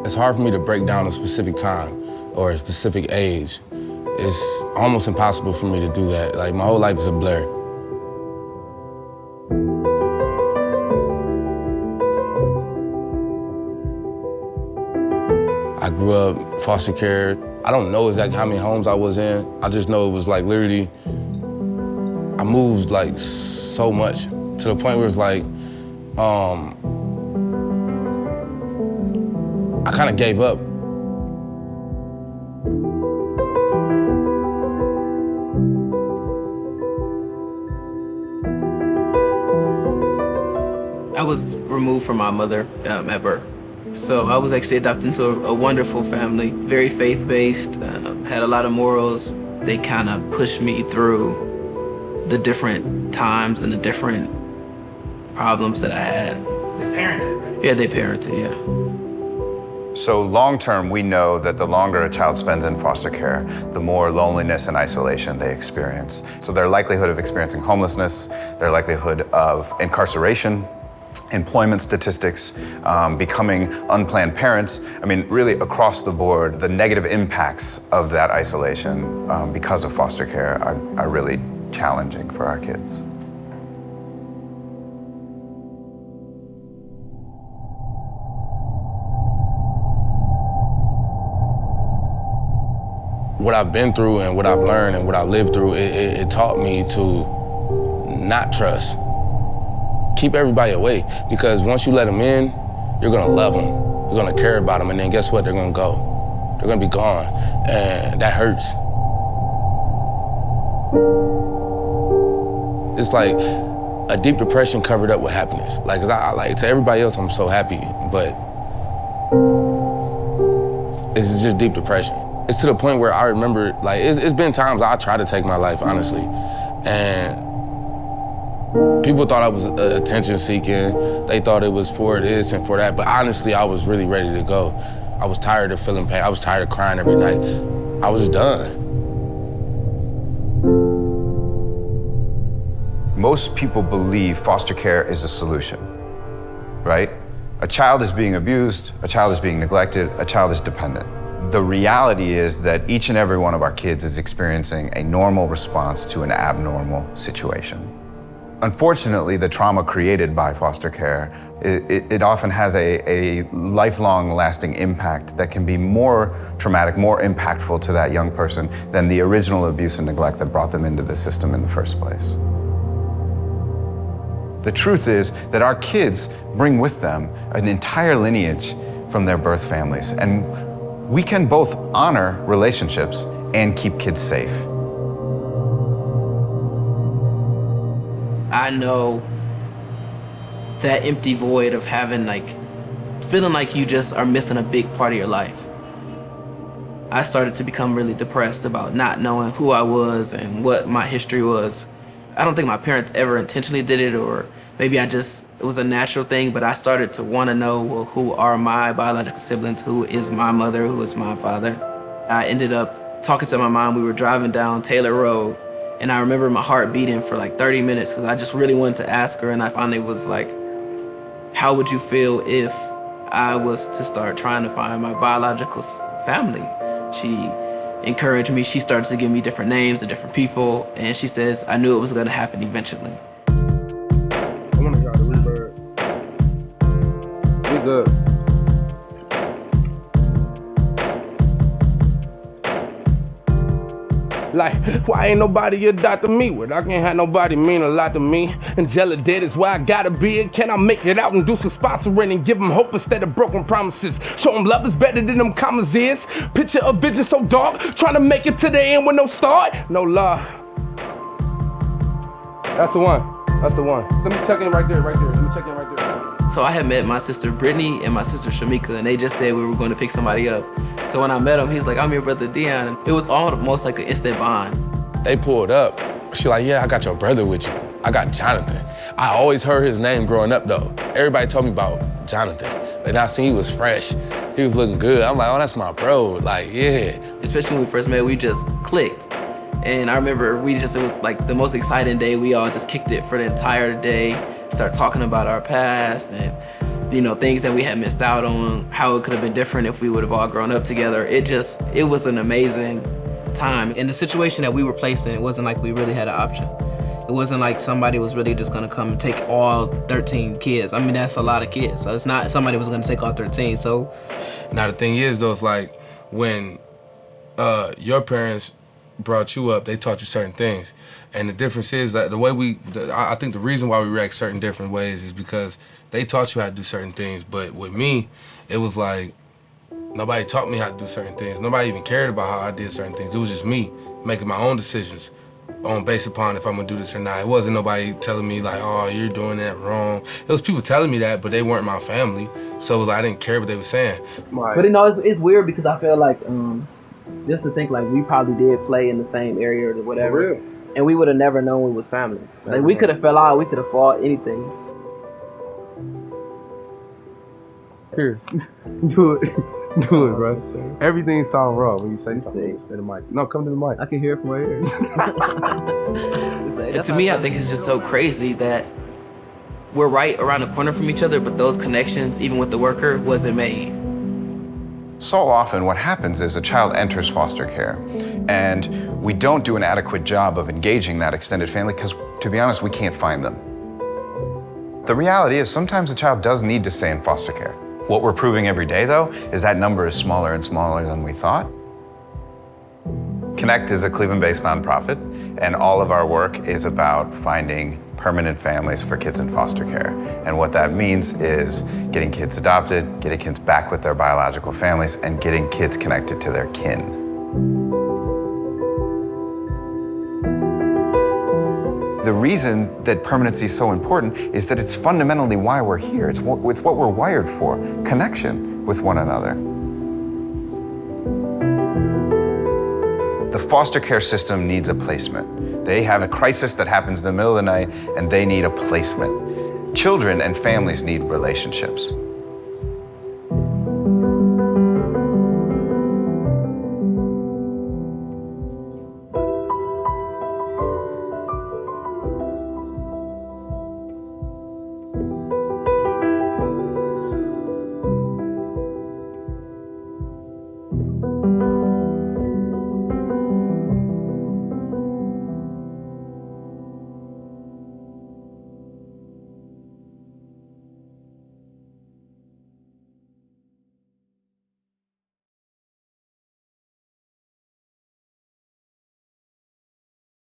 It's hard for me to break down a specific time or a specific age. It's almost impossible for me to do that. Like, my whole life is a blur. I grew up foster care. I don't know exactly how many homes I was in. I just know it was like literally, I moved like so much to the point where it's like, I kind of gave up. I was removed from my mother at birth. So I was actually adopted into a wonderful family, very faith-based, had a lot of morals. They kind of pushed me through the different times and the different problems that I had. They parented? Yeah, they parented, yeah. So long-term, we know that the longer a child spends in foster care, the more loneliness and isolation they experience. So their likelihood of experiencing homelessness, their likelihood of incarceration, employment statistics, becoming unplanned parents. I mean, really across the board, the negative impacts of that isolation because of foster care are really challenging for our kids. What I've been through and what I've learned and what I lived through, it taught me to not trust. Keep everybody away, because once you let them in, you're gonna love them, you're gonna care about them, and then guess what? They're gonna go. They're gonna be gone, and that hurts. It's like a deep depression covered up with happiness. Like, 'cause I like, to everybody else, I'm so happy, but it's just deep depression. It's to the point where I remember, like, it's been times I tried to take my life, honestly, and people thought I was attention seeking. They thought it was for this and for that, but honestly, I was really ready to go. I was tired of feeling pain. I was tired of crying every night. I was just done. Most people believe foster care is a solution, right? A child is being abused, a child is being neglected, a child is dependent. The reality is that each and every one of our kids is experiencing a normal response to an abnormal situation. Unfortunately, the trauma created by foster care, it often has a lifelong lasting impact that can be more traumatic, more impactful to that young person than the original abuse and neglect that brought them into the system in the first place. The truth is that our kids bring with them an entire lineage from their birth families, and we can both honor relationships and keep kids safe. I know that empty void of having feeling like you just are missing a big part of your life. I started to become really depressed about not knowing who I was and what my history was. I don't think my parents ever intentionally did it, or maybe it was a natural thing, but I started to want to know, well, who are my biological siblings? Who is my mother? Who is my father? I ended up talking to my mom. We were driving down Taylor Road, and I remember my heart beating for like 30 minutes because I just really wanted to ask her, and I finally was like, how would you feel if I was to start trying to find my biological family? She encouraged me. She started to give me different names of different people, and she says, I knew it was gonna happen eventually. I wanna try the reverb. We good. Like, why ain't nobody adopted me? Well, I can't have nobody mean a lot to me. Angela dead is why I gotta be it. Can I make it out and do some sponsoring and give them hope instead of broken promises? Show them love is better than them commas is. Picture a vision so dark, trying to make it to the end with no start. No love. That's the one. That's the one. Let me check in right there, right there. Let me check in right there. So I had met my sister Brittany and my sister Shamika, and they just said we were going to pick somebody up. So when I met him, he's like, I'm your brother Dion. It was almost like an instant bond. They pulled up. She's like, yeah, I got your brother with you. I got Jonathon. I always heard his name growing up though. Everybody told me about Jonathon. And I seen he was fresh. He was looking good. I'm like, oh, that's my bro. Like, yeah. Especially when we first met, we just clicked. And I remember it was like the most exciting day. We all just kicked it for the entire day, start talking about our past, and things that we had missed out on, how it could have been different if we would have all grown up together. It was an amazing time. In the situation that we were placed in, it wasn't like we really had an option. It wasn't like somebody was really just gonna come and take all 13 kids. I mean, that's a lot of kids. So it's not somebody was gonna take all 13, so. Now the thing is though, it's like when your parents brought you up, they taught you certain things. And the difference is that I think the reason why we react certain different ways is because they taught you how to do certain things. But with me, it was like, nobody taught me how to do certain things. Nobody even cared about how I did certain things. It was just me making my own decisions based upon if I'm gonna do this or not. It wasn't nobody telling me like, oh, you're doing that wrong. It was people telling me that, but they weren't my family. So it was like, I didn't care what they were saying. Right. But it's weird because I feel like, just to think like we probably did play in the same area or whatever. And we would have never known we was family. Like we could have fell out, we could have fought, anything. Here, do it. Do it, bro. Everything sounds wrong when you say something. To the mic. No, come to the mic. I can hear it from right here. And to me, I think it's just so crazy that we're right around the corner from each other, but those connections, even with the worker, wasn't made. So often what happens is a child enters foster care and we don't do an adequate job of engaging that extended family because, to be honest, we can't find them. The reality is sometimes a child does need to stay in foster care. What we're proving every day, though, is that number is smaller and smaller than we thought. Connect is a Cleveland-based nonprofit, and all of our work is about finding permanent families for kids in foster care. And what that means is getting kids adopted, getting kids back with their biological families, and getting kids connected to their kin. The reason that permanency is so important is that it's fundamentally why we're here. It's what we're wired for, connection with one another. The foster care system needs a placement. They have a crisis that happens in the middle of the night and they need a placement. Children and families need relationships.